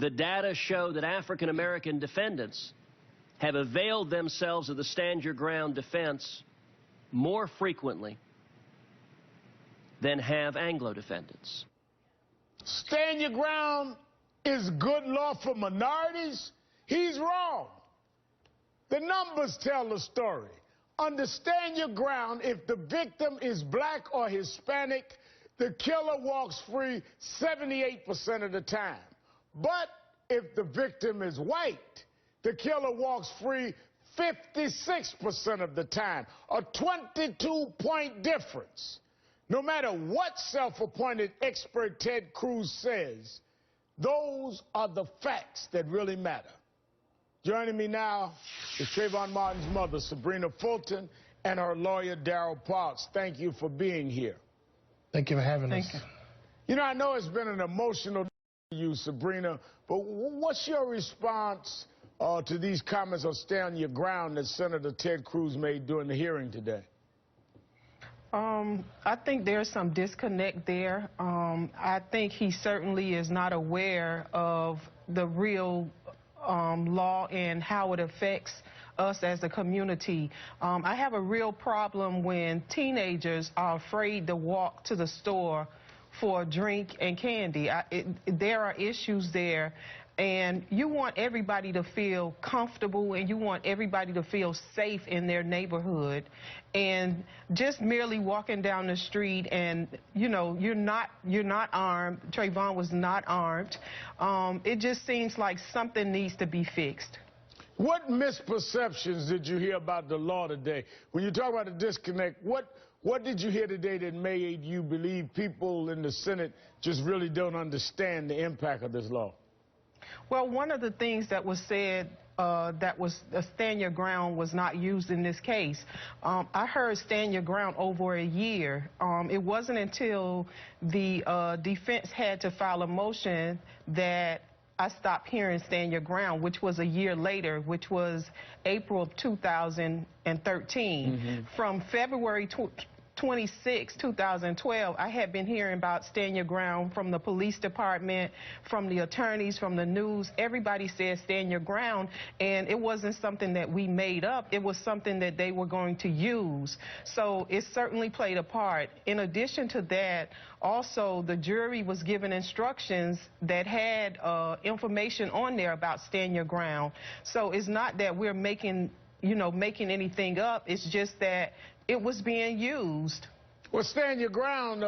The data show that African American defendants have availed themselves of the stand your ground defense more frequently than have Anglo defendants. Stand your ground is good law for minorities? He's wrong. The numbers tell the story. Understand your ground, if the victim is black or Hispanic, the killer walks free 78% of the time. But if the victim is white, the killer walks free 56% of the time, a 22-point difference. No matter what self-appointed expert Ted Cruz says, those are the facts that really matter. Joining me now is Trayvon Martin's mother, Sybrina Fulton, and her lawyer, Darryl Parks. Thank you for being here. Thank you for having us. Thank you. You know, I know it's been an emotional day for you, Sybrina, but what's your response to these comments on stand your ground that Senator Ted Cruz made during the hearing today? I think there's some disconnect there. I think he certainly is not aware of the real law and how it affects us as a community. I have a real problem when teenagers are afraid to walk to the store for a drink and candy. There are issues there. And you want everybody to feel comfortable and you want everybody to feel safe in their neighborhood. And just merely walking down the street and, you know, you're not armed. Trayvon was not armed. It just seems like something needs to be fixed. What misperceptions did you hear about the law today? When you talk about a disconnect, what did you hear today that made you believe people in the Senate just really don't understand the impact of this law? Well, one of the things that was said that was stand your ground was not used in this case. I heard stand your ground over a year. It wasn't until the defense had to file a motion that I stopped hearing stand your ground, which was a year later, which was April of 2013. From February 26, 2012, I had been hearing about stand your ground from the police department, from the attorneys, from the news. Everybody said stand your ground, and it wasn't something that we made up. It was something that they were going to use. So it certainly played a part. In addition to that, also the jury was given instructions that had information on there about stand your ground. So it's not that we're making anything up. It's just that it was being used. Well, stand your ground.